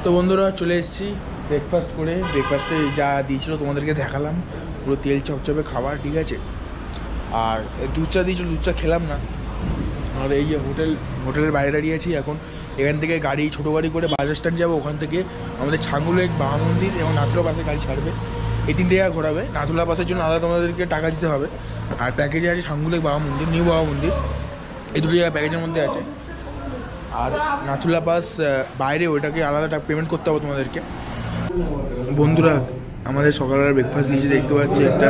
তো বন্ধুরা চলে এসেছি ব্রেকফাস্ট করে। ব্রেকফাস্টে যা দিয়েছিল তোমাদেরকে দেখালাম, পুরো তেল চপচপে খাবার, ঠিক আছে। আর দুধ চা দিয়েছিল, দুধ চা খেলাম না। আর এই যে হোটেলের বাইরে দাঁড়িয়েছি এখন। এখান থেকে গাড়ি, ছোটো গাড়ি করে বাজার স্ট্যান্ড যাবো। ওখান থেকে আমাদের ছাঙ্গুলেক, বাবা মন্দির এবং নাথুলা পাসে গাড়ি ছাড়বে। এই 3টে জায়গা ঘোরাবে। নাথুলা পাসের জন্য আলাদা তোমাদেরকে টাকা দিতে হবে। আর প্যাকেজে আছে ছাঙ্গুলেক, বাবা মন্দির, নিউ বাবা মন্দির, এই 2টো জায়গা প্যাকেজের মধ্যে আছে। আর নাথুলা পাস বাইরে, ওইটাকে আলাদা পেমেন্ট করতে হবে তোমাদেরকে। বন্ধুরা আমাদের সকালবেলা ব্রেকফাস্ট দিয়েছে, দেখতে পাচ্ছি একটা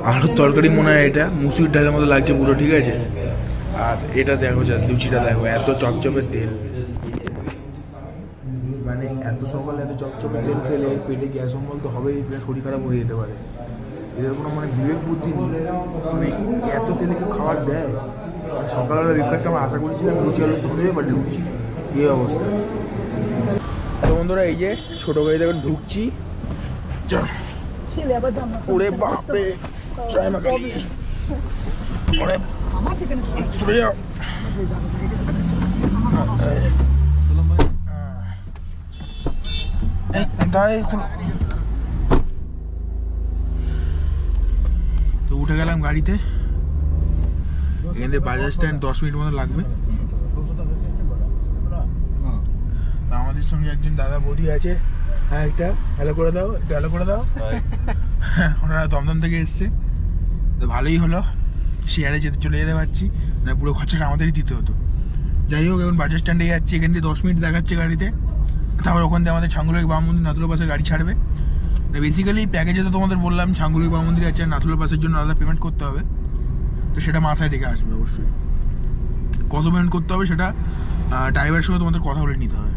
আলুর তরকারি মনে হয়, এটা মুসুরির ডালের মতো লাগছে পুরো, ঠিক আছে। আর এটা দেখো, যা লুচিটা দেখো, এত চপচপের তেল, মানে এত সকালে এত চপচপের তেল খেলে পেটে গ্যাস অম্বল তো হবেই, শরীর খারাপ হয়ে যেতে পারে। এদের কোনো মানে বিবেক বুদ্ধি নেই, মানে এত তেলে কেউ খাবার দেয়। সকালবেলা ব্রেকফাস্ট আমরা আশা করেছিলাম লুচি আলুর দম দেবে, বাট লুচি এই অবস্থা। তো বন্ধুরা এই যে ছোটো গাড়িতে এখন ঢুকছি। ওরে বাপরে, ট্রাই মাকালি, ওরে সরে যাও। তো উঠে গেলাম গাড়িতে। এখান থেকে বাজার স্ট্যান্ড 10 মিনিট মতো লাগবে। আমাদের সঙ্গে একজন দাদা বৌদি আছে, হ্যাঁ একটা হ্যালো করে দাও, একটা হ্যালো করে দাও। ওনারা দমদম থেকে এসছে, তো ভালোই হলো, শেয়ারে চলে যেতে পারছি, না পুরো খরচাটা আমাদেরই দিতে হতো। যাই হোক, এখন বাজার স্ট্যান্ডে যাচ্ছি, এখান থেকে 10 মিনিট দেখাচ্ছে গাড়িতে। তারপর ওখান থেকে আমাদের ছাঙ্গুলেক, বাবা মন্দির, নাথুলা পাসের গাড়ি ছাড়বে। বেসিক্যালি প্যাকেজে তো তোমাদের বললাম ছাঙ্গুলেক, বাবা মন্দির আছে, নাথুলা পাসের জন্য আলাদা পেমেন্ট করতে হবে। তো সেটা মাথায় রেখে আসবে অবশ্যই, কত পেমেন্ট করতে হবে সেটা ড্রাইভারের সঙ্গে তোমাদের কথা বলে নিতে হবে।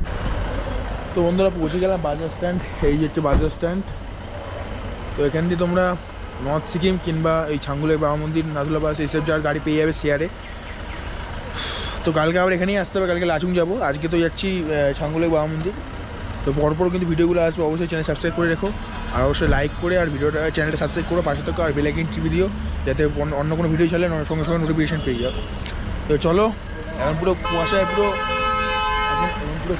তো বন্ধুরা পৌঁছে গেলাম বাজার স্ট্যান্ড, এই হচ্ছে বাজার স্ট্যান্ড। তো এখান দিয়ে তোমরা নর্থ সিকিম কিংবা এই ছাঙ্গুলেক, বাবা মন্দির, নাথুলা পাস এইসব জায়গার গাড়ি পেয়ে যাবে শেয়ারে। তো কালকে আবার এখানেই আসতে হবে, কালকে লাচুং যাবো, আজকে তো যাচ্ছি ছাঙ্গুলেক, বাবা মন্দির। তো পরপর কিন্তু ভিডিওগুলো আসবে, অবশ্যই চ্যানেল সাবস্ক্রাইব করে রেখো, আর অবশ্যই লাইক করে আর ভিডিওটা চ্যানেলটা সাবস্ক্রাইব করো, পাশে থাকো, আর বেল আইকন টিপে দিও, যাতে অন্য কোনো ভিডিও চাইলে সঙ্গে সঙ্গে নোটিফিকেশান পেয়ে যাও। তো চলো, এখন পুরো কুয়াশায়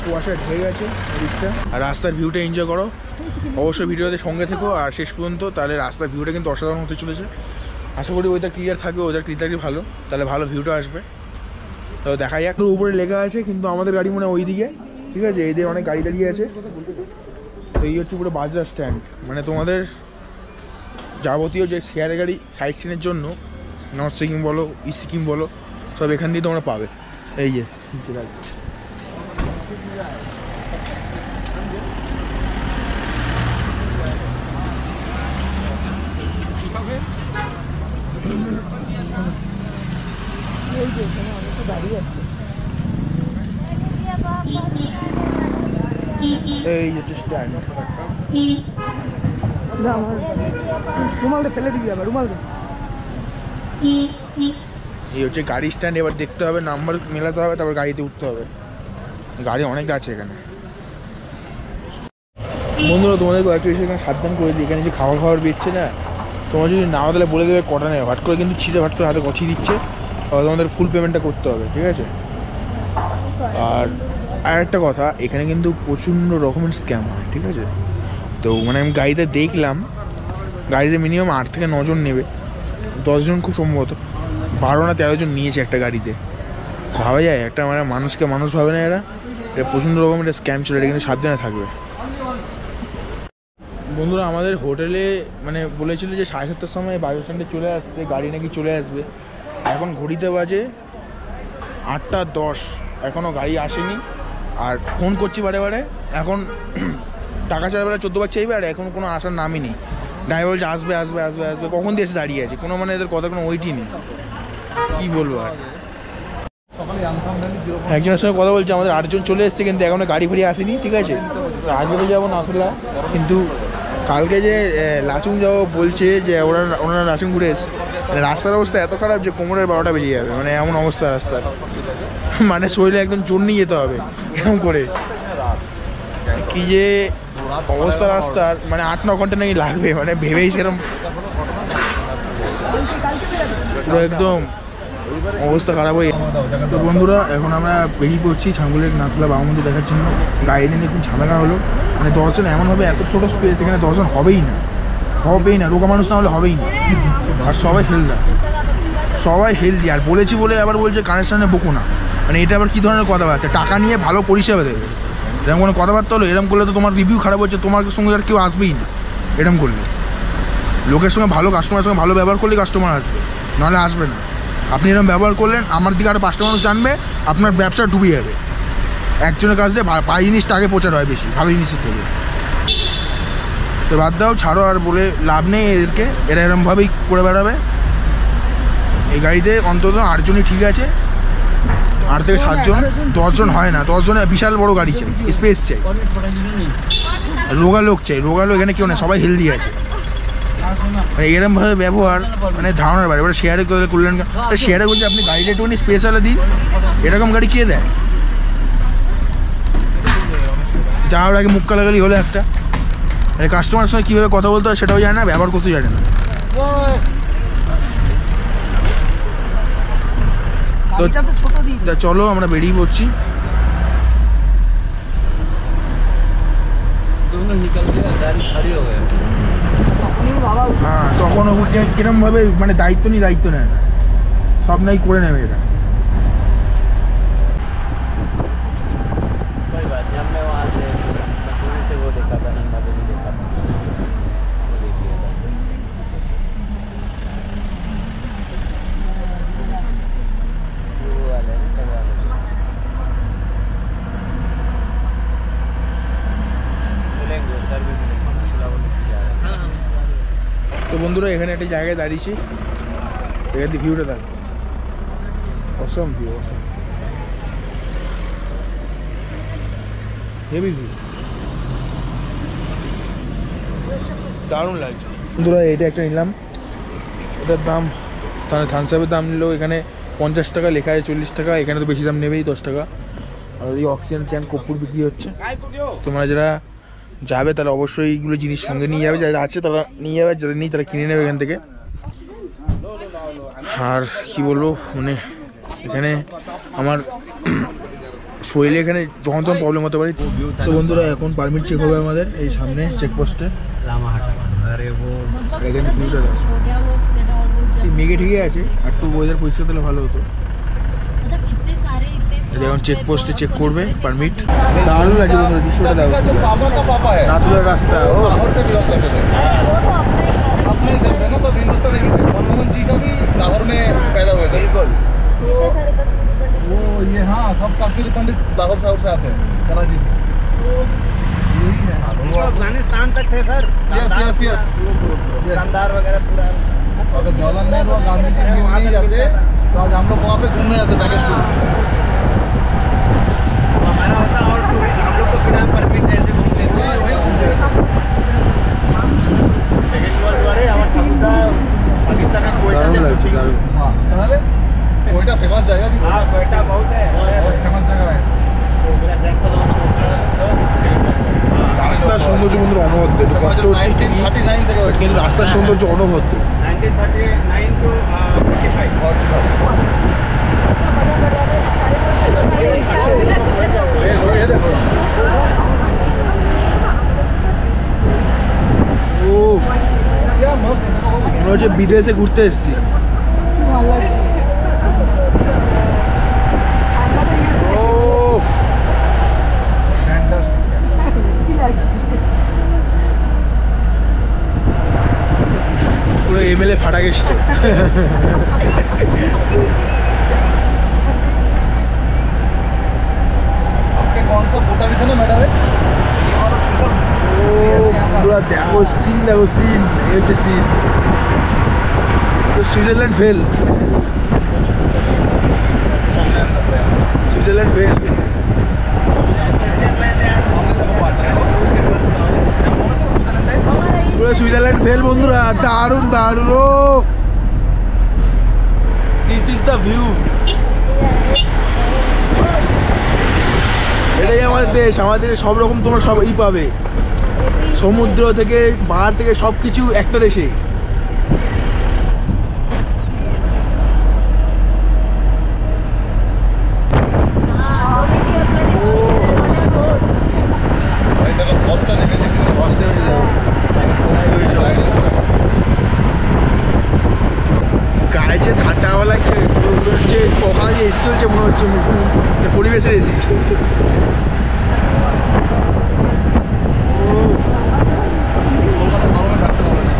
কুয়াশায় ঢেকে গেছে দিকটা, আর রাস্তার ভিউটা এনজয় করো। অবশ্যই ভিডিওতে সঙ্গে থেকো আর শেষ পর্যন্ত, তাহলে রাস্তার ভিউটা কিন্তু অসাধারণ হতে চলেছে। আশা করি ওয়েদার ক্লিয়ার থাকবে, ওয়েদার ক্লিয়ারই ভালো, তাহলে ভালো ভিউটা আসবে। তো দেখা যাক। উপরে লেখা আছে কিন্তু আমাদের গাড়ি মনে হয় ওই দিকে, ঠিক আছে, এই দিকে অনেক গাড়ি দাঁড়িয়ে আছে। তো এই হচ্ছে পুরো বাজার স্ট্যান্ড, মানে তোমাদের যাবতীয় যে শেয়ারের গাড়ি সাইড সিনের জন্য, নর্থ সিকিম বলো, ইস্ট সিকিম বলো, সব এখান দিয়ে তোমরা পাবে। এই যে এই হচ্ছে স্ট্যান্ড। রুমালটা ফেলে দিবি, আবার রুমাল দে। এই হচ্ছে গাড়ি স্ট্যান্ড। এবার দেখতে হবে, নাম্বার মেলাতে হবে, তারপর গাড়িতে উঠতে হবে। গাড়ি অনেক আছে এখানে। বন্ধুরা তোমাদের কয়েকটা বিষয় এখানে সাবধান করে দিই, এখানে যে খাবার বেচছে না, তোমার যদি না তাহলে বলে দেবে কটা নেবে, ভাট করে কিন্তু ছিঁড়ে ভাট করে হাতে গছিয়ে দিচ্ছে, তাহলে তোমাদের ফুল পেমেন্টটা করতে হবে, ঠিক আছে। আর একটা কথা, এখানে কিন্তু প্রচণ্ড রকমের স্ক্যাম হয়, ঠিক আছে। তো মানে আমি গাড়িতে দেখলাম, গাড়িতে মিনিমাম 8 থেকে 9 জন নেবে, 10 জন খুব সম্ভবত, 12 না 13 জন নিয়েছে একটা গাড়িতে। ভাবা যায়, একটা মানে মানুষকে মানুষ ভাবে না এরা, এটা প্রচণ্ড রকমের স্ক্যাম চলে, এটা কিন্তু সাবধানে থাকবে। বন্ধুরা আমাদের হোটেলে মানে বলেছিল যে 7:30টার সময় বাজার স্ট্যান্ডে চলে আসতে, গাড়ি নাকি চলে আসবে। এখন ঘড়িতে বাজে 8:10, এখনও গাড়ি আসেনি। আর ফোন করছি বারে বারে, এখন টাকা ছাড়া বেলা 14 বার চাইবে, আর এখন কোনো আসার নামই নেই। ড্রাইভার বলছে আসবে আসবে আসবে আসবে, কখন দিয়ে এসে দাঁড়িয়ে আছে, কোনো মানে এদের কথা কোনো ওইটি নেই, কী বলবো। আর একজনের সঙ্গে কথা বলছে, আমাদের 8 জন চলে এসছে, কিন্তু এখনও গাড়ি ফাড়ি আসেনি, ঠিক আছে। আজকে তো যাবো নাথুলা, কিন্তু কালকে যে লাচুং যাবো বলছে, যে ওনারা লাচুং ঘুরে এসছে। রাস্তার অবস্থা এত খারাপ যে কোমরের 12টা বেজে যাবে, মানে এমন অবস্থা রাস্তার, মানে শরীরে একদম জোর নিয়ে যেতে হবে এরকম করে, কি যে অবস্থা রাস্তার, মানে 8-9 ঘন্টা নাকি লাগবে, মানে ভেবেই সেরকম পুরো একদম অবস্থা খারাপ হয়ে। তো বন্ধুরা এখন আমরা বেরিয়ে পড়ছি ছাঙ্গুলেক নাথুলা বাবা মন্দির দেখার জন্য। গাড়িতে নিয়ে খুব ঝামেলা হলো, মানে 10 জন এমনভাবে এত ছোটো স্পেস, এখানে 10 জন হবেই না, রোগা মানুষ না হলে হবেই না। আর সবাই হেলদি, আর বলেছি বলে আবার বলছে কানেকশানে বকো না, মানে এটা আবার কী ধরনের কথাবার্তা? টাকা নিয়ে ভালো পরিষেবা দেবে, এরকম কোনো কথাবার্তা হলো? এরকম করলে তো তোমার রিভিউ খারাপ হচ্ছে, তোমার সঙ্গে আর কেউ আসবেই না। এরকম করলে লোকের সঙ্গে ভালো, কাস্টমারের সঙ্গে ভালো ব্যবহার করলে কাস্টমার আসবে, নাহলে আসবে না। আপনি এরকম ব্যবহার করলেন, আমার দিকে আরও 5টা মানুষ জানবে, আপনার ব্যবসা ডুবে যাবে। একজনের কাছ দিয়ে ভালো জিনিসটা আগে প্রচার হয় বেশি, ভালো জিনিসের থেকে। তো বাদ দাও, ছাড়ো, আর বলে লাভ নেই এদেরকে, এরা এরকমভাবেই করে বেড়াবে। এই গাড়িতে অন্তত 8 জনই ঠিক আছে, 8 থেকে 7 জন, 10 জন হয় না। 10 জনের বিশাল বড় গাড়ি চাই, স্পেস চাই, রোগা লোক চাই। রোগা লোক এখানে কেউ না, সবাই হেলদি আছে। মানে এরকমভাবে ব্যবহার, মানে ধারণার বাইরে। এবার শেয়ারে করলেন, শেয়ারে বলছে আপনি গাড়িটা একটুখানি স্পেশালে দিন, এরকম গাড়ি কে দেয়? যাওয়ার আগে মুখ কালাগালি হলো একটা, মানে কাস্টমারের সঙ্গে কীভাবে কথা বলতে হয় সেটাও জানে না, ব্যবহার করতে জানে না। তো চলো আমরা বেরিয়ে পড়ছি। হ্যাঁ, তখন কিরমভাবে মানে দায়িত্ব নেয় না, সব নাই করে নেবে এটা। তো বন্ধুরা এখানে একটা জায়গায় দাঁড়িয়েছি, এখান থেকে ভিউটা দেখো, অসম ভিউ, অসম হেভি ভিউ, দারুণ লাগছে। বন্ধুরা এটা একটা নিলাম, এটার দাম থামস আপের দাম নিল এখানে 50 টাকা, লেখা আছে 40 টাকা, এখানে তো বেশি দাম নেবেই, 10 টাকা। আর এই অক্সিজেন ক্যান কর্পূর বিক্রি হচ্ছে। তোমরা যারা যাবে তারা অবশ্যই এইগুলো জিনিস সঙ্গে নিয়ে যাবে, যারা আছে তারা নিয়ে যাবে, যাদের নেই তারা কিনে নেবে এখান থেকে। আর কি বলবো, মানে এখানে আমার শরীরে এখানে যখন তখন প্রবলেম হতে পারে। তো বন্ধুরা এখন পারমিট চেক হবে আমাদের এই সামনে চেকপোস্টে। এখানে ভিউটা দেখো, মেঘে ঠিকই আছে, আর একটু ওয়েদার পরিষ্কার তাহলে ভালো হতো। এখন চেকপোস্টে চেক করবে পারমিট। দারুণ লাগছে বন্ধুরা, দৃশ্যটা দেখো, নাথুলার রাস্তা। तो हिंदुस्तान मनमोहन जी का भी लाहौर में पैदा हुए थे। वो ये हाँ, सब कश्मीरी पंडित लाहौर साहब से आते हैं, कराची से। अफगानिस्तान तक थे सर। यस शानदार वगैरह पूरा। अगर जवाहरलाल नेहरू और गांधी जी भी नहीं जाते तो आज हम लोग वहाँ पे घूमने जाते पैकेज टूर। हमारा होता और हम लोग तो बिना परमिट ऐसे घूम लेते हैं। सेकंड वर्ल्ड वार আমার ঠাকুরদা পাকিস্তানের কোয়েটাতে কোচিং ছিল। हाँ, তাহলে कोयटा फेमस जगह की। हाँ, कोयटा बहुत है, फेमस जगह है। मेरा देखो तो রাস্তার সৌন্দর্য বন্ধুরা অনবদ্য, একটু কষ্ট হচ্ছে ঠিকই, 1939 থেকে কিন্তু রাস্তার সৌন্দর্য অনবদ্য। 1939 to 45। ও মনে হচ্ছে বিদেশে ঘুরতে এসেছি। ও পুরো এমএলএ ফাটা গেছে। आपके कौन सा कोटा भी था ना मैडम? পুরো দেখো সিন, দেখো সিন, এই হচ্ছে সিন। তো সুইজারল্যান্ড ফেল, সুইজারল্যান্ড ফেল। পুরো সুইজারল্যান্ড ফেল বন্ধুরা, দারুণ দারুণ। ও দিস ইজ দ্য ভিউ। এটাই আমাদের দেশ, আমাদের সব রকম তোমরা সব পাবে, সমুদ্র থেকে পাহাড় থেকে সব কিছু একটা দেশে। গায়ে যে ঠান্ডা হাওয়া লাগছে, হচ্ছে কখনো যে এসি চলছে মনে হচ্ছে পরিবেশের এসি। কলকাতা গরমে থাকতে পারবে না।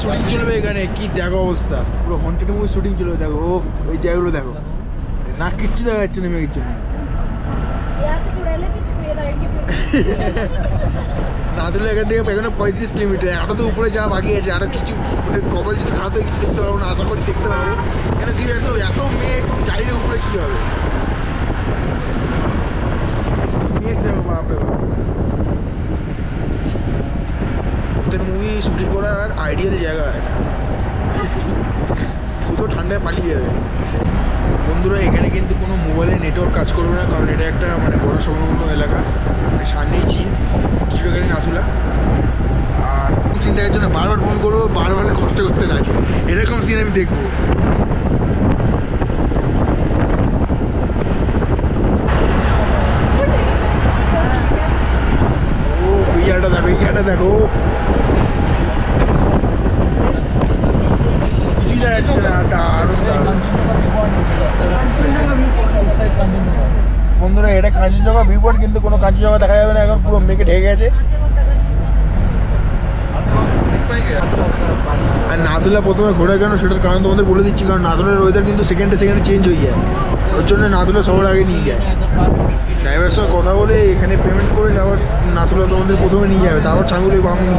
শুটিং চলবে এখানে, কি দেখো অবস্থা, পুরো হন্টেড মুভি শুটিং চলবে। দেখো ও ওই জায়গাগুলো দেখো, না কিচ্ছু দেখা যাচ্ছে না মেঘের জন্য। নাদুলা এখান থেকে এখানে 35 কিলোমিটার, এত তো উপরে যাওয়া বাকি আছে। আরো কিছু মানে কবল যদি খারাপ হয় কিছু দেখতে পারবো না, আশা করি দেখতে পাবো। কেন কি এত এত মেঘ, চাইলে উপরে কি হবে, মেঘ দেখো বাপরে বাপ। মুভি শুটিং করার আইডিয়াল জায়গা, পুরো ঠান্ডায় পালিয়ে যাবে। বন্ধুরা এখানে কিন্তু কোনো মোবাইলের নেটওয়ার্ক কাজ করবে না, কারণ এটা একটা মানে বড় সংলগ্ন এলাকা। সামনেই চীন, কিছু এখানে নাথুলা। আর সিন দেখার জন্য বারবার ফোন করবো, বারবার কষ্ট করতে না আছে, এরকম সিন আমি দেখবো। ও ইয়াটা দেখো, ইয়াটা দেখো, কিছুই দেখা যাচ্ছে না। দারুণ দারুণ বন্ধুরা, এটা কাঞ্চনজঙ্ঘা ভিউ পয়েন্ট, কিন্তু কোনো কাঞ্চনজঙ্ঘা দেখা যাবে না, এখন পুরো মেঘে ঢেকে গেছে। আর নাথুলা প্রথমে ঘোরা কেন সেটার কারণ তোমাদের বলে দিচ্ছি, কারণ নাথুলার ওয়েদার কিন্তু সেকেন্ডে সেকেন্ডে চেঞ্জ হয়ে যায়, ওর জন্য নাথুলা সবার আগে নিয়ে যায়। ড্রাইভারের সঙ্গে কথা বলে এখানে পেমেন্ট করে তারপর নাথুলা তোমাদের প্রথমে নিয়ে যাবে, তারপর ছাঙ্গুলি বাঙালি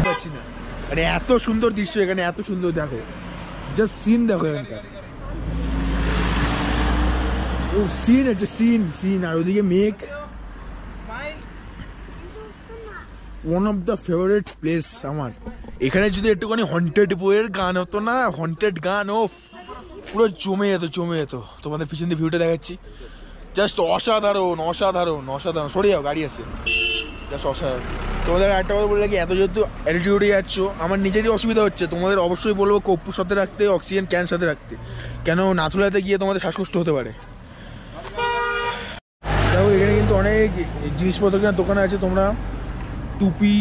পাচ্ছি না। মানে এত সুন্দর দৃশ্য এখানে, এত সুন্দর দেখো, জাস্ট সিন দেখো এখানকার। ও সিন আছে, সিন সিন। আর ওদিকে মেঘ, one of the favourite place আমার। এখানে যদি একটুখানি হন্টেড বইয়ের গান হতো না, হন্টেড গান, ও পুরো জমে যেত, জমে যেত। তোমাদের পিছন দিয়ে ভিউটা দেখাচ্ছি, জাস্ট অসাধারণ অসাধারণ অসাধারণ। সরে যাও, গাড়ি আছে, জাস্ট অসাধারণ। তোমাদের একটা কথা বলে রাখি, এত যেহেতু অ্যাটিটিউডে যাচ্ছ, আমার নিজেরই অসুবিধা হচ্ছে। তোমাদের অবশ্যই বলবো কপ্পুর সাথে রাখতে, অক্সিজেন ক্যান সাথে রাখতে, কেন নাথুলাতে গিয়ে তোমাদের শ্বাসকষ্ট হতে পারে। দেখো এখানে কিন্তু অনেক জিনিসপত্র কেনার দোকান আছে, তোমরা টুপি,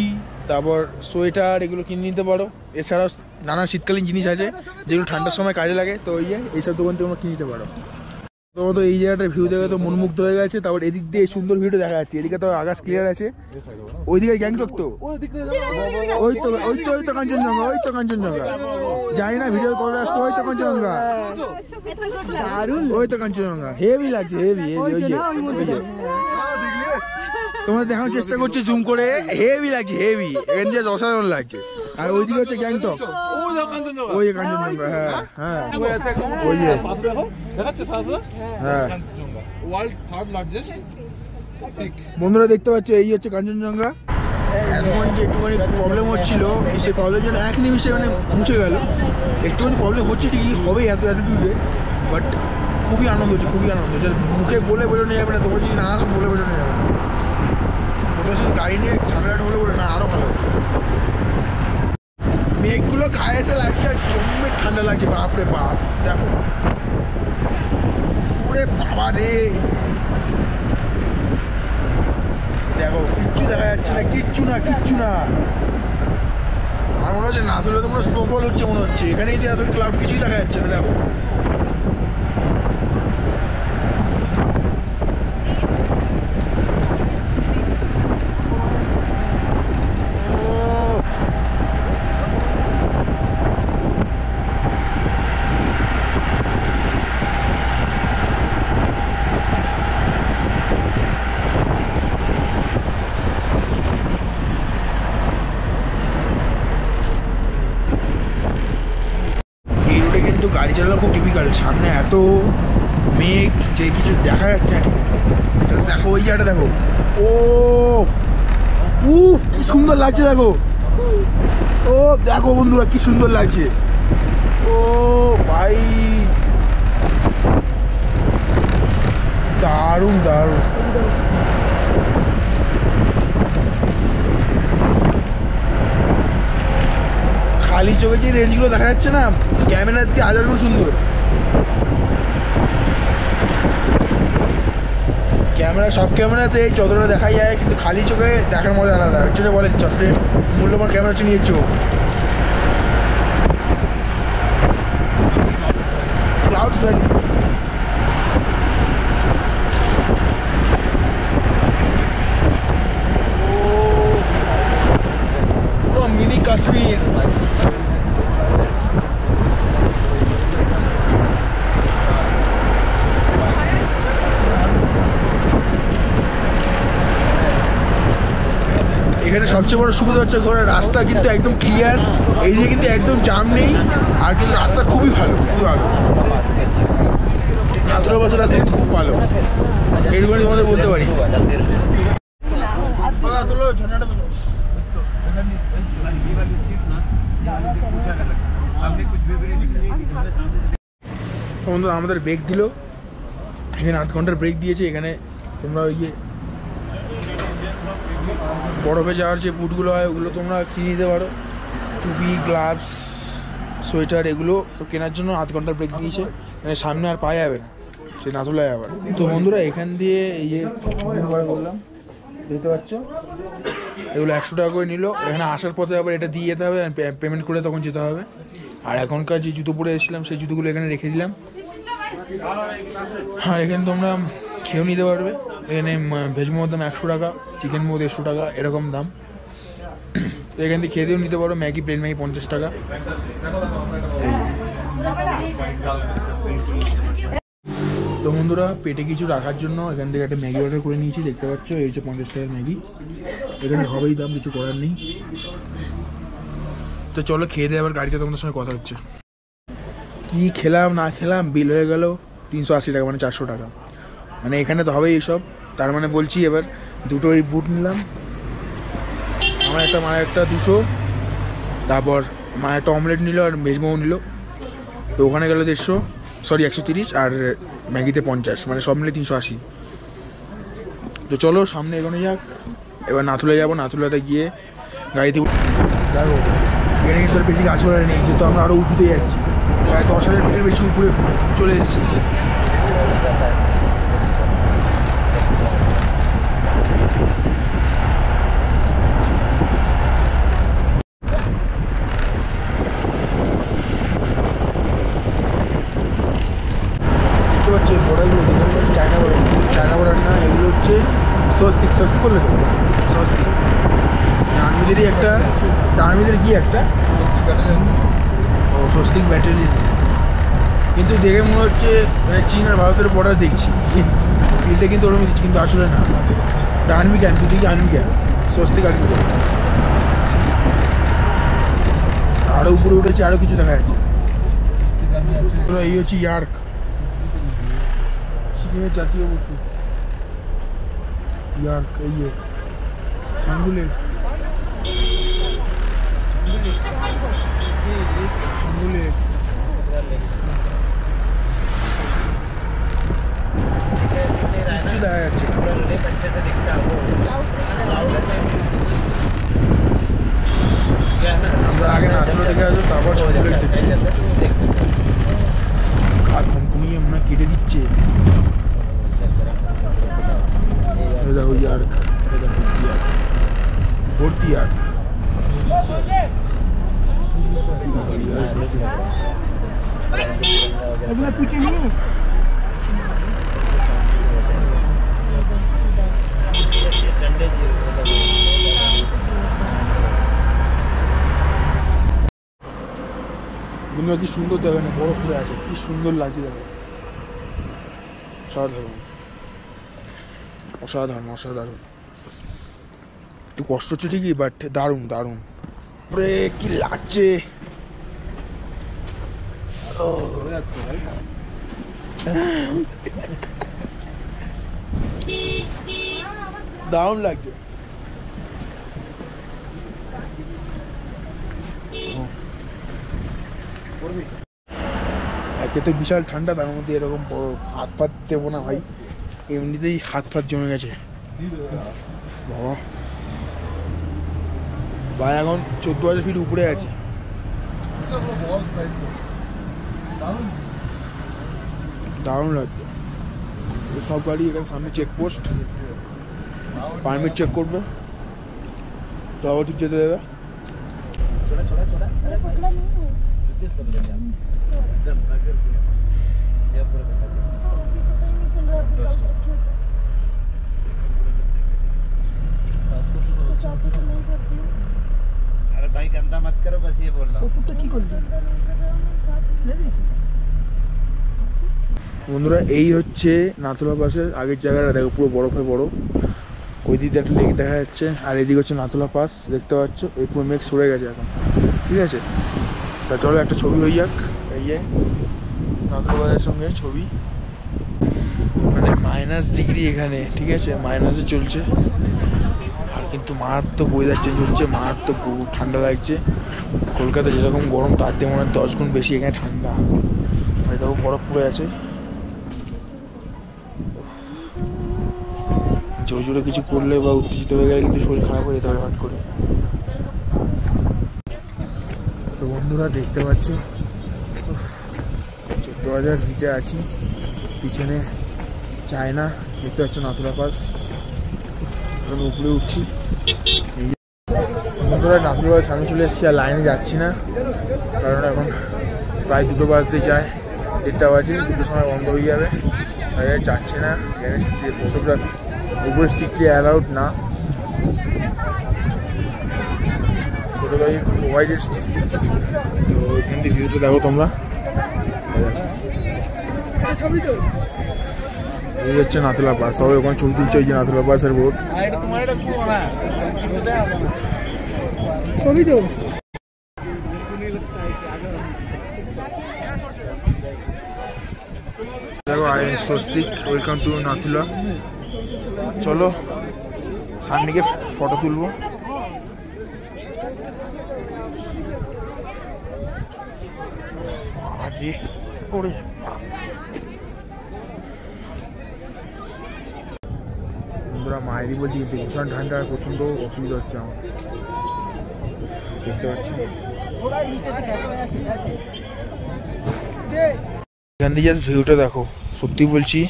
তারপর সোয়েটার এগুলো কিনে নিতে পারো। এছাড়াও নানা শীতকালীন জিনিস আছে যেগুলো ঠান্ডার সময় কাজে লাগে, তো এইসব দোকান থেকে তোমরা কিনে নিতে পারো। প্রথমত এই জায়গাটার ভিউ দেখে তো মনমুগ্ধ হয়ে গেছে। তারপর এদিক দিয়ে সুন্দর ভিউটা দেখা যাচ্ছে, এদিকে তো আকাশ ক্লিয়ার আছে। ওইদিকে গ্যাংটক তো, ওই তো ওই তো ওই তো কাঞ্চনজঙ্ঘা, ওই তো কাঞ্চনজঙ্ঘা। জানি না ভিডিও করে আসতো, ওই তো কাঞ্চনজঙ্ঘা, ওই তো কাঞ্চনজঙ্ঘা। হেভি লাগছে, হেভি হেভি। ওই যে ওই যে তোমাদের দেখানোর চেষ্টা করছি জুম করে, হেভি লাগছে, হেভি। এখান দিয়ে অসাধারণ লাগছে। আর ওইদিকে হচ্ছে গ্যাংটক, ওই যে কাঞ্চনজঙ্ঘা। হ্যাঁ হ্যাঁ, ওই যে হ্যাঁ। বন্ধুরা দেখতে পাচ্ছ, এই হচ্ছে কাঞ্চনজঙ্ঘা। এখন যে একটুখানি প্রবলেম হচ্ছিল, সেই প্রবলেম যেন এক নিমিষে মানে মুছে গেল। একটুখানি প্রবলেম হচ্ছে ঠিকই, হবে এত অ্যাটিটিউডে, বাট খুবই আনন্দ হচ্ছে, খুবই আনন্দ হচ্ছে। মুখে বলে বোঝানো যাবে না, তোমার যদি না আসো বলে বোঝানো যাবে না। তোমার শুধু গাড়ি নিয়ে ঝামেলাটা হলে বলে না, আরও ভালো। মেঘগুলো গায়ে এসে লাগছে আর জমে ঠান্ডা লাগছে, বাপরে বাপ। দেখো ওরে বাবা রে, দেখো কিচ্ছু দেখা যাচ্ছে না, কিচ্ছু না, কিচ্ছু না। আমার মনে হচ্ছে নাথুলা তোমরা স্নোফল হচ্ছে মনে হচ্ছে, এখানে যে এত ক্লাউড কিছুই দেখা যাচ্ছে না। দেখো কিন্তু গাড়ি চালানো খুব টিপিক্যাল, সামনে এত মেঘ যে কিছু দেখা যাচ্ছে না। Just দেখো ওই জায়গাটা দেখো, ও কি সুন্দর লাগছে দেখো, ও দেখো বন্ধুরা কি সুন্দর লাগছে, ও ভাই দারুণ দারুণ। খালি চোখে যে রেঞ্জগুলো দেখা যাচ্ছে না, ক্যামেরার দিয়ে হাজার গুণ সুন্দর। ক্যামেরা সব ক্যামেরাতে যতটা দেখা যায়, কিন্তু খালি চোখে দেখার মজা আলাদা। ওই জন্য বলে সবচেয়ে মূল্যবান ক্যামেরা হচ্ছে নিজের চোখ। ক্লাউডস ভ্যালি, পুরো মিনি কাশ্মীর। এখানে সবচেয়ে বড় সুবিধা হচ্ছে ঘোরার রাস্তা কিন্তু একদম ক্লিয়ার, এইদিকে কিন্তু একদম জাম নেই, আর কিন্তু রাস্তা খুবই ভালো, খুবই ভালো। নাথুলা বাসের রাস্তা কিন্তু খুব ভালো, এইটুকুনি তোমাদের বলতে পারি। বন্ধু আমাদের ব্রেক দিল, এখানে 8 ঘন্টার ব্রেক দিয়েছে। এখানে তোমরা ওই যে বরফে যাওয়ার যে বুটগুলো হয় ওগুলো তোমরা কিনে নিতে পারো, টুপি, গ্লাভস, সোয়েটার এগুলো সব কেনার জন্য 8 ঘন্টার ব্রেক দিয়েছে। মানে সামনে আর পাওয়া যাবে না, সে নাথুলায় আবার। তো বন্ধুরা এখান দিয়ে এই যে বললাম দেখতে পাচ্ছ, এগুলো 100 টাকা করে নিল। এখানে আসার পথে আবার এটা দিয়ে যেতে হবে, পেমেন্ট করে তখন যেতে হবে। আর এখনকার যে জুতো পরে এসেছিলাম সেই জুতোগুলো এখানে রেখে দিলাম। আর এখানে তোমরা খেয়েও নিতে পারবে। এখানে ভেজ মোমোর দাম 100 টাকা, চিকেন মোমো 150 টাকা এরকম দাম। তো এখান থেকে খেয়ে দিয়েও নিতে পারো। ম্যাগি, প্লেন ম্যাগি 50 টাকা। তো বন্ধুরা পেটে কিছু রাখার জন্য এখান থেকে একটা ম্যাগি অর্ডার করে নিয়েছি, দেখতে পাচ্ছ এই হচ্ছে 50 টাকার ম্যাগি। এখানে হবেই দাম, কিছু করার নেই। তো চলো খেয়ে দিয়ে আবার গাড়িতে তোমাদের সঙ্গে কথা হচ্ছে। কি খেলাম না খেলাম, বিল হয়ে গেল 380 টাকা, মানে 400 টাকা। মানে এখানে তো হবেই এইসব। তার মানে বলছি এবার দুটো এই বুট নিলাম, আমার একটা, মায়ের একটা 200, তারপর মায়ের একটা অমলেট নিল আর ভেজ মোমো নিল। তো ওখানে গেল 130, আর ম্যাগিতে 50, মানে সব মিলে 380। তো চলো সামনে এগোনো যাক। এবার নাথুলায় যাবো, নাথুলাতে গিয়ে গাড়িতে দেখো এখানে কিন্তু বেশি গাছপালা নেই, যেহেতু আমরা আরও উঁচুতে যাচ্ছি, প্রায় 10,000 ফিটের বেশি উপরে চলে এসেছি। দেখতে পাচ্ছি বড়াইগুলো, চায়না বড়া, চায়না বড়ার না, এগুলো হচ্ছে স্বস্তিক। স্বস্তিক করলে তো স্বস্তিক ডানমিদেরই একটা, ডানমিদের কি একটা ও স্বস্তিক ব্যাটারি। কিন্তু দেখে মনে হচ্ছে চীন আর ভারতের বর্ডার দেখছি, ফিল্ডে কিন্তু ওরকম দিচ্ছি, কিন্তু আসলে না। ডানমি ক্যান, তুই দেখি আনবি ক্যান, স্বস্তিক আর কি। আরও উপরে উঠেছে, আরও কিছু দেখা যাচ্ছে। এই হচ্ছে ইয়ার্ক, সিকিমের জাতীয় পশু ইয়ার্ক। এই ছাঙ্গুলের ছাঙ্গুলের কিছু দেখা যাচ্ছে। আমরা আগে নাচগুলো দেখে আসবো, তারপর ছাঙ্গুলের দেখি। আর কমিয়ে আমরা কেটে দিচ্ছে। দেখো ইয়ার্ক, ভর্তি ইয়ার্ক। এগুলো পিঠে নিয়ে বন্ধুরা কি সুন্দর দেখো না, বরফ পড়ে আছে, কি সুন্দর লাগছে দেখো। অসাধারণ অসাধারণ অসাধারণ। একটু কষ্ট হচ্ছে ঠিকই, বাট দারুণ দারুণ। কি লাগছে দারুণ লাগছে। একে তো বিশাল ঠান্ডা, তার মধ্যে এরকম বড় হাত ফাত দেবো না ভাই, এমনিতেই হাত ফাত জমে গেছে বাবা। ভাই এখন 14,000 ফিট উপরে আছি। দারুণ লাগছে। সব গাড়ি এখানে সামনে চেকপোস্ট, পারমিট চেক করবে, তো আবার ঠিক যেতে দেবে। अरे भाई गंदा मत करो, बस ये बोल रहा हूँ। কুকুরটা কি করলি? বন্ধুরা এই হচ্ছে নাথুলা পাসের আগের জায়গাটা, দেখো পুরো বরফে বরফ। ওই দিকে একটা লেক দেখা যাচ্ছে, আর এদিকে হচ্ছে নাথুলা পাস দেখতে পাচ্ছ। এই পুরো মেঘ সরে গেছে এখন, ঠিক আছে। তা চলো একটা ছবি হয়ে যাক। এই যে নাথুলা পাসের সঙ্গে ছবি, মানে -ডিগ্রি এখানে, ঠিক আছে, মাইনাসে চলছে। আর কিন্তু মারাত্মক ওয়েদার চেঞ্জ হচ্ছে, মারাত্মক ঠান্ডা লাগছে। কলকাতা যেরকম গরম তার থেকে মনে হয় 10 গুণ বেশি এখানে ঠান্ডা। আর দেখো বরফ পড়ে আছে। জোরে জোরে কিছু করলে বা উত্তেজিত হয়ে গেলে কিন্তু শরীর খারাপ হয়ে যেতে পারে হট করে। তো বন্ধুরা দেখতে পাচ্ছ 14,000 ফিটে আছি, পিছনে চায়না, দেখতে পাচ্ছ নাথুলা পাস। আমি উপরে উঠছি। বন্ধুরা নাথুলা পাস সামনে চলে এসেছি, আর লাইনে যাচ্ছি না, কারণ এখন প্রায় 2টো বাজতে যায়, 1টা বাজে, 2টোর সময় বন্ধ হয়ে যাবে। তাই যাচ্ছি না। এখানে যে ফটোগ্রাফি উপরে স্ট্রিক্টলি অ্যালাউড না, ফটোগ্রাফি প্রোভাইডেড স্ট্রিক্টলি। তো এখান থেকে ভিউটা দেখো তোমরা, এই হচ্ছে নাথুলা পাস। সবাই ওখানে ছবি তুলছে, এই যে নাথুলা পাসের বোর্ড। ছবি তো দেখো I am Swastik, welcome to Nathula. চলো সামনে গিয়ে ফটো তুলবো। বন্ধুরা মায়েরই বলছি কিন্তু ভীষণ ঠান্ডা, আর প্রচণ্ড অসুবিধা হচ্ছে আমার, দেখতে পাচ্ছি। এখান থেকে জাস্ট ভিউটা দেখো। সত্যি বলছি,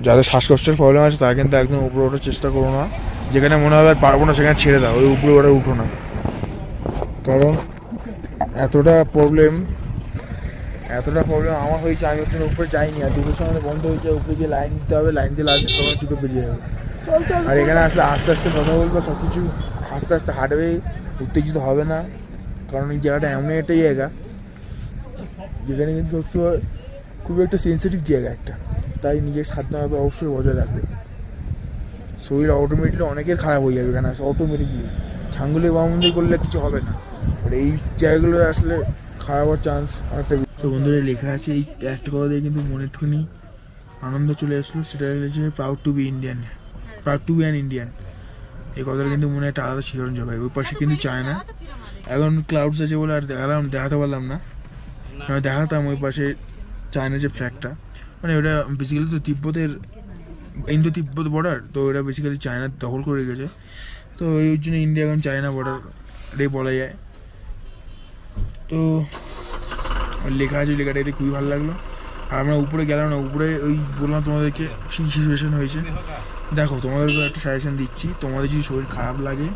যাদের শ্বাসকষ্টের প্রবলেম আছে তারা কিন্তু একদম উপরে ওঠার চেষ্টা করো না। যেখানে মনে হবে আর পারবো না সেখানে ছেড়ে দাও, ওই উপরে ওটা উঠো না, কারণ এতটা প্রবলেম আমার হয়েছে। আমি হচ্ছে উপরে যাইনি, আর 2টোর সময় বন্ধ হয়েছে, উপরে গিয়ে লাইন দিতে হবে, লাইন দিয়ে আসবে, তখন 2টো বেরিয়ে যাবে। আর এখানে আসলে আস্তে আস্তে কথা বলবো, সব কিছু আস্তে আস্তে হাঁটবে, উত্তেজিত হবে না, কারণ এই জায়গাটা এমন একটা জায়গা যেখানে কিন্তু সবসময় খুব একটা সেন্সিটিভ জায়গা একটা, তাই নিজের সাবধানতা অবশ্যই বজায় রাখবে। শরীর অটোমেটিকলি অনেকের খারাপ হয়ে যাবে এখানে আসলে, অটোমেটিকলি ছাঙ্গুলি বামুন্দি করলে কিছু হবে না, আর এই জায়গাগুলো আসলে খারাপ হওয়ার চান্স অনেকটা। তো বন্ধুরা লেখা আছে এই একটা কথা দিয়ে কিন্তু মনে একটুখানি আনন্দ চলে আসলো, সেটা হচ্ছে proud to be Indian, proud to be an Indian. এই কথাটা কিন্তু মনে একটা আলাদা শিহরণ জোগায়। ওই পাশে কিন্তু চায়না, এখন ক্লাউডস আছে বলে আর দেখাতে পারলাম না, দেখাতাম ওই পাশে চায়না যে ফ্ল্যাগটা, মানে ওটা বেসিক্যালি তো তিব্বতের, ইন্দো তিব্বত বর্ডার, তো ওটা বেসিক্যালি চায়না দখল করে রেখেছে। তো ওই জন্য ইন্ডিয়া এখন চায়না বর্ডারে বলা যায়। তো লেখা আছে, লেখাটা এতে খুবই ভালো লাগলো। আর আমরা উপরে গেলাম না, উপরে ওই বললাম তোমাদেরকে কী সিচুয়েশন হয়েছে। দেখো তোমাদেরকে একটা সাজেশন দিচ্ছি, তোমাদের যদি শরীর খারাপ লাগে,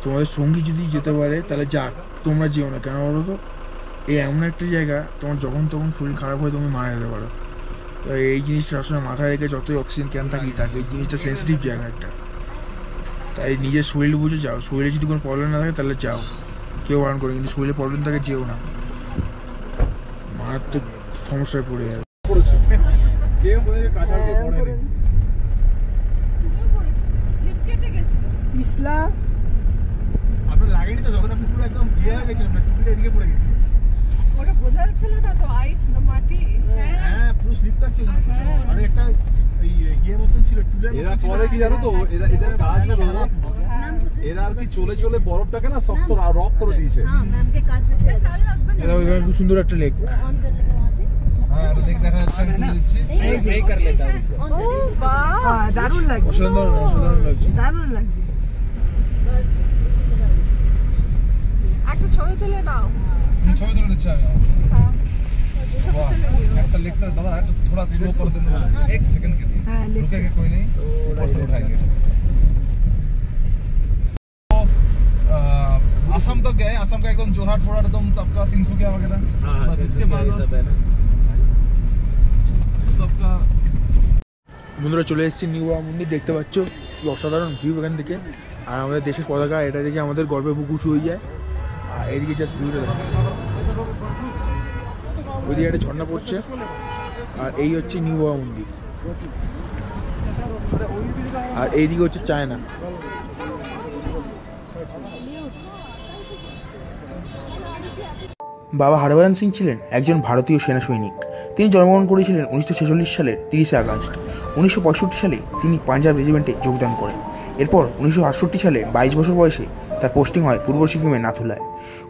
তোমাদের সঙ্গী যদি যেতে পারে তাহলে যাক, তোমরা যেও না। কেন বলো তো, এই এমন একটা জায়গা তোমার যখন তখন শরীর খারাপ হয়ে তুমি মারা যেতে পারো। তো এই জিনিসটা সবসময় মাথায় রেখে, যতই অক্সিজেন ক্যান থাকি থাকে, এই জিনিসটা সেন্সিটিভ জায়গা একটা, তাই নিজের শরীর বুঝে যাও। শরীরে যদি কোনো প্রবলেম না থাকে তাহলে যাও, কেউ বারণ করে, কিন্তু শরীরে প্রবলেম থাকে যেও না, মারাত্মক সমস্যায় পড়ে যাবে। ইসলা আপনার লাগেনি তো, যখন আপনি পুরো একদম ইয়ে হয়ে গেছিলেন, টুপিটা এদিকে পড়ে গেছিল। ওটা বোঝা যাচ্ছিল না তো, আইস আরে একটা এই ইয়ে মতন ছিল টুলের এরা করে কি জানো তো, এদের কাজ হলো এরা আর কি চলে চলে বরফটাকে না শক্ত রক করে দিয়েছে। এটা ওইখানে খুব সুন্দর একটা লেক। হ্যাঁ এটা দেখা যাচ্ছে, আমি তুলে দিচ্ছি। দারুণ লাগছে, অসাধারণ অসাধারণ লাগছে। দারুণ লাগছে। একটা ছবি তুলে নাও। ছবি তুলে দিচ্ছি আমি। वाह, একটা লিখতে দাদা একটু थोड़ा स्लो कर देना, एक सेकंड के लिए हाँ, लिख- रुकेगा कोई नहीं, ऊपर से उठाएंगे। तो असम तक गए, असम का एकदम जोरहाट फोर्ट एकदम सबका 300 वगैरह, बस इसके बाद सबका বন্ধুরা চলে এসেছি নিউ বাবা মন্দির, দেখতে পাচ্ছ কি অসাধারণ ভিউ এখান থেকে। আর আমাদের দেশের পতাকা, এটা দেখে আমাদের গর্বে বুক উঁচু হয়ে যায়। আর এইদিকে জাস্ট ভিউটা দেখো, ওইদিকে একটা ঝর্ণা পড়ছে। আর এই হচ্ছে নিউ বাবা মন্দির, আর এইদিকে হচ্ছে চায়না। বাবা হরভজন সিং ছিলেন একজন ভারতীয় সেনা সৈনিক। তিনি জন্মগ্রহণ করেছিলেন 1946 সালের 30 আগস্ট। 1965 সালে তিনি পাঞ্জাব রেজিমেন্টে যোগদান করেন। এরপর 1968 সালে 22 বছর বয়সে তার পোস্টিং হয় পূর্ব সিকিমের নাথুলায়।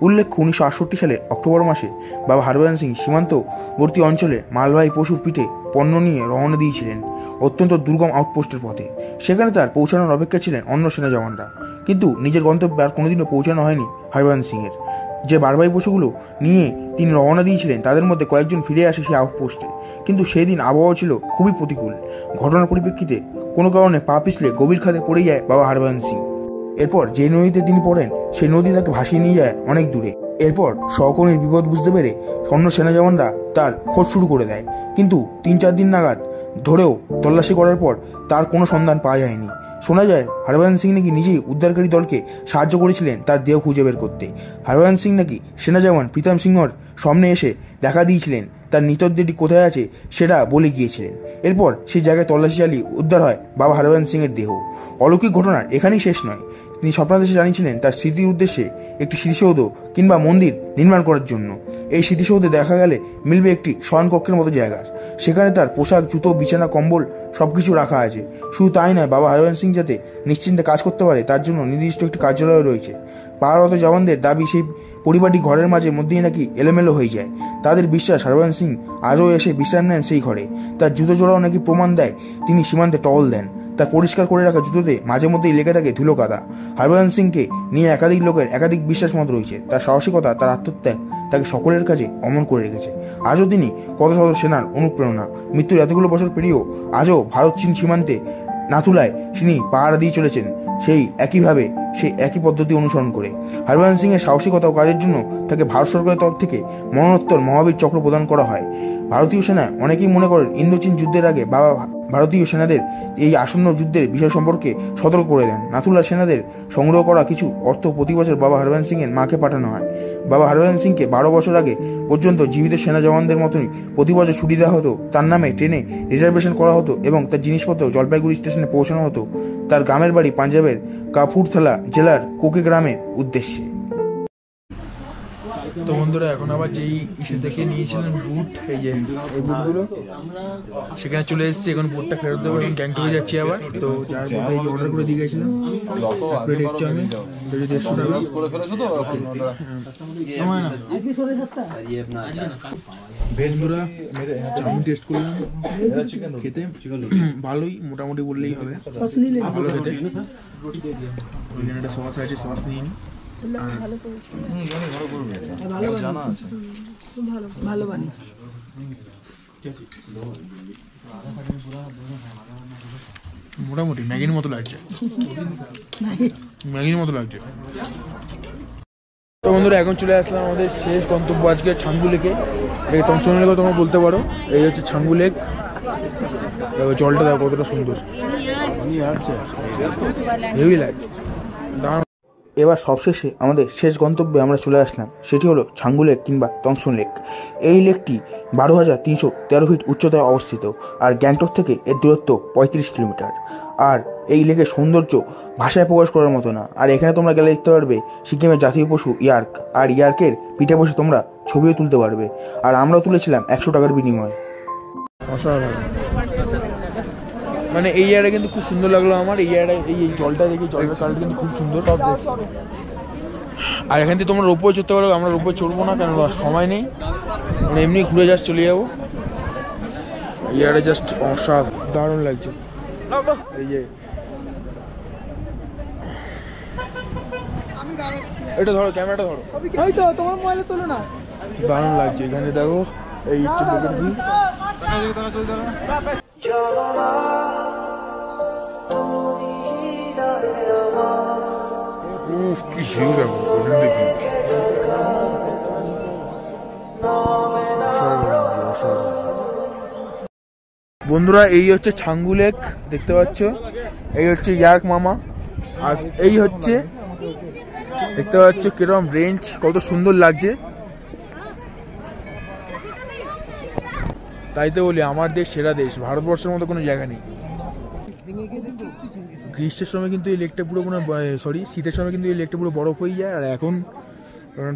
উল্লেখ্য 1968 সালের অক্টোবর মাসে বাবা হরভজন সিং সীমান্তবর্তী অঞ্চলে মালবাহী পশুর পিঠে পণ্য নিয়ে রওনা দিয়েছিলেন অত্যন্ত দুর্গম আউটপোস্টের পথে। সেখানে তার পৌঁছানোর অপেক্ষা ছিলেন অন্য সেনা জওয়ানরা, কিন্তু নিজের গন্তব্যে আর কোনোদিনও পৌঁছানো হয়নি হরভজন সিংয়ের। যে বারবাহী পশুগুলো নিয়ে তিনি রওনা দিয়েছিলেন তাদের মধ্যে কয়েকজন ফিরে আসে সেই আউটপোস্টে, কিন্তু সেই দিন আবহাওয়া ছিল খুবই প্রতিকূল। ঘটনার পরিপ্রেক্ষিতে কোনো কারণে পা পিছলে গভীর খাদে পড়ে যায় বাবা হরভজন সিং। এরপর যে নদীতে তিনি পড়েন সেই নদী তাকে ভাসিয়ে নিয়ে যায় অনেক দূরে। এরপর সহকর্মীর বিপদ বুঝতে পেরে অন্য সেনা জওয়ানরা তার খোঁজ শুরু করে দেয়, কিন্তু 3-4 দিন নাগাদ ধরেও তল্লাশি করার পর তার কোনো সন্ধান পাওয়া যায়নি। শোনা যায় হরভজন সিং নাকি নিজেই উদ্ধারকারী দলকে সাহায্য করেছিলেন তার দেহ খুঁজে বের করতে। হরভজন সিং নাকি সেনা জওয়ান প্রীতম সিংহর সামনে এসে দেখা দিয়েছিলেন, তার নিতদেহটি কোথায় আছে সেটা বলে গিয়েছিলেন। এরপর সেই জায়গায় তল্লাশি চালিয়ে উদ্ধার হয় বাবা হরভজন সিংয়ের দেহ। অলৌকিক ঘটনার এখানেই শেষ নয়, তিনি স্বপ্নাদেশে জানিয়েছিলেন তার স্মৃতির উদ্দেশ্যে একটি স্মৃতিসৌধ কিংবা মন্দির নির্মাণ করার জন্য। এই স্মৃতিসৌধে দেখা গেলে মিলবে একটি শয়নকক্ষের মতো জায়গার, সেখানে তার পোশাক, জুতো, বিছানা, কম্বল সবকিছু রাখা আছে। শুধু তাই নয়, বাবা হরভজন সিং যাতে নিশ্চিন্তে কাজ করতে পারে তার জন্য নির্দিষ্ট একটি কার্যালয় রয়েছে। পাহাড়রত জওয়ানদের দাবি সেই পরিবারটি ঘরের মাঝে মধ্যেই নাকি এলোমেলো হয়ে যায়। তাদের বিশ্বাস হরভজন সিং আজও এসে বিশ্রাম নেন সেই ঘরে। তার জুতো জোড়াও নাকি প্রমাণ দেয় তিনি সীমান্তে টহল দেন। তার পরিষ্কার করে রাখা জুতোতে মাঝে মধ্যেই লেগে থাকে ধুলো কাদা। হরভজন সিংকে নিয়ে একাধিক লোকের একাধিক বিশ্বাস মত রয়েছে। তার সাহসিকতা, তার আত্মত্যাগ তাকে সকলের কাছে অমর করে রেখেছে। আজও তিনি কত শত সেনার অনুপ্রেরণা। মৃত্যুর এতগুলো বছর পেরিয়েও আজও ভারত চীন সীমান্তে নাথুলায় তিনি পাহারা দিয়ে চলেছেন সেই একইভাবে, সেই একই পদ্ধতি অনুসরণ করে। হরভজন সিংয়ের সাহসিকতা ও কাজের জন্য তাকে ভারত সরকারের তরফ থেকে মরণোত্তর মহাবীর চক্র প্রদান করা হয়। ভারতীয় সেনায় অনেকেই মনে করেন ইন্দো চীন যুদ্ধের আগে বাবা ভারতীয় সেনাদের এই আসন্ন যুদ্ধের বিষয় সম্পর্কে সতর্ক করে দেন। নাথুলার সেনাদের সংগ্রহ করা কিছু অর্থ প্রতি বছর বাবা হরভজন সিংয়ের মাকে পাঠানো হয়। বাবা হরভজন সিংকে 12 বছর আগে পর্যন্ত জীবিত সেনা জওয়ানদের মতোই প্রতি বছর ছুটি দেওয়া হতো, তার নামে ট্রেনে রিজার্ভেশন করা হতো এবং তার জিনিসপত্র জলপাইগুড়ি স্টেশনে পৌঁছানো হতো তার গ্রামের বাড়ি পাঞ্জাবের কাপুরথালা জেলার কোকে গ্রামের উদ্দেশ্যে। তো বন্ধুরা এখন আবার যেই ইসে দেখে নিয়েছিলেন বুট, এই যে এই বুটগুলো সেখানে চলে এসেছি। এখন বুটটা ফেরত দেবো, এখন গ্যাংটকে যাচ্ছি আবার। তো যার মধ্যে এই অর্ডার করে দিয়ে গেছিলাম প্লেট হচ্ছে আমি 150 টাকা করে ফেলেছো তো। সময় না বন্ধুরা চাউমিন টেস্ট করলাম, খেতে ভালোই মোটামুটি বললেই হবে, ভালো খেতে। ওইখানে একটা সস আছে, সস নিয়ে নিই। ভালো বানিয়েছে। মোটামুটি ম্যাগির মতো লাগছে, ম্যাগির মতো লাগছে। তো বন্ধুরা এখন চলে আসলাম আমাদের শেষ গন্তব্য আজকে ছাঙ্গু লেকে। এটাকে টমসন লেকও তোমরা বলতে পারো। এই হচ্ছে ছাঙ্গু লেক। জলটা দেখো কতটা সুন্দর, হেভি লাগছে। এবার সবশেষে আমাদের শেষ গন্তব্যে আমরা চলে আসলাম, সেটি হলো ছাঙ্গু লেক কিংবা টংসন লেক। এই লেকটি 12,313 ফিট উচ্চতায় অবস্থিত, আর গ্যাংটক থেকে এর দূরত্ব 35 কিলোমিটার। আর এই লেকের সৌন্দর্য ভাষায় প্রকাশ করার মতো না। আর এখানে তোমরা গেলে দেখতে পারবে সিকিমের জাতীয় পশু ইয়ার্ক, আর ইয়ার্কের পিঠে বসে তোমরা ছবিও তুলতে পারবে। আর আমরাও তুলেছিলাম 100 টাকার বিনিময়ে। অসাধারণ। মানে এই জায়গাটা কিন্তু খুব সুন্দর লাগলো আমার। এই জায়গাটা এই জলটা দেখে, জলের কালারটা কিন্তু খুব সুন্দর। আর এখান থেকে তোমরা রোপওয়ে চড়তে পারো। আমরা রোপওয়ে চড়বো না, কারণ সময় নেই, আমরা এমনি ঘুরে জাস্ট চলে যাবো। এই জায়গাটা জাস্ট অসাধারণ, দারুণ লাগছে। এই যে এটা ধরো, ক্যামেরাটা ধরো, ওই তো তোমার মোবাইলে তোলো না। দারুণ লাগছে। এখানে দেখো এই স্টেপটা কি কি ভিউ দেখো, ওখান থেকে বন্ধুরা, এই হচ্ছে ছাঙ্গু লেক, দেখতে পাচ্ছ। এই হচ্ছে ইয়ার্ক মামা, আর এই হচ্ছে দেখতে পাচ্ছ কিরকম রেঞ্জ, কত সুন্দর লাগছে। তাই তো বলি আমার দেশ সেরা দেশ, ভারতবর্ষের মতো কোনো জায়গা নেই। গ্রীষ্মের সময় কিন্তু এই লেকটা পুরো কোনো শীতের সময় কিন্তু এই লেকটা পুরো বরফ হয়ে যায়, আর এখন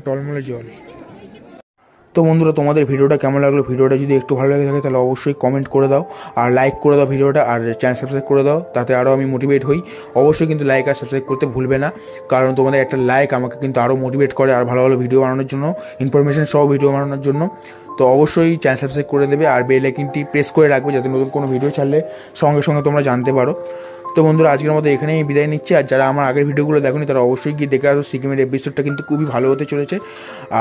টলমলে জল। তো বন্ধুরা, তোমাদের ভিডিওটা কেমন লাগলো? ভিডিওটা যদি একটু ভালো লাগে থাকে তাহলে অবশ্যই কমেন্ট করে দাও, আর লাইক করে দাও ভিডিওটা, আর চ্যানেল সাবস্ক্রাইব করে দাও, তাতে আরও আমি মোটিভেট হই। অবশ্যই কিন্তু লাইক আর সাবস্ক্রাইব করতে ভুলবে না, কারণ তোমাদের একটা লাইক আমাকে কিন্তু আরও মোটিভেট করে আর ভালো ভালো ভিডিও বানানোর জন্য, ইনফরমেশন সহ ভিডিও বানানোর জন্য। তো অবশ্যই চ্যানেল সাবস্ক্রাইব করে দেবে, আর বেল আইকনটি প্রেস করে রাখবে, যাতে নতুন কোনো ভিডিও ছাড়লে সঙ্গে সঙ্গে তোমরা জানতে পারো। তো বন্ধুরা, আজকের মতো এখানেই বিদায় নিচ্ছি। আর যারা আমার আগের ভিডিওগুলো দেখোনি তারা অবশ্যই গিয়ে দেখে আসো। সিকিমের এপিসোডটা কিন্তু খুবই ভালো হতে চলেছে,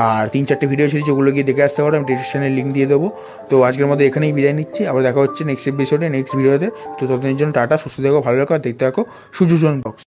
আর 3-4টে ভিডিও ছেড়েছি, ওগুলো গিয়ে দেখে আসতে পারো, আমি ডিসক্রিপশনে লিঙ্ক দিয়ে দেবো। তো আজকের মতো এখানেই বিদায় নিচ্ছি, আবার দেখা হচ্ছে নেক্সট এপিসোডে, নেক্সট ভিডিওতে। তো ততদিনের জন্য টাটা, সুস্থ থাকো, ভালো থাকো, আর দেখতে থাকো সুজুজন ব্লগস।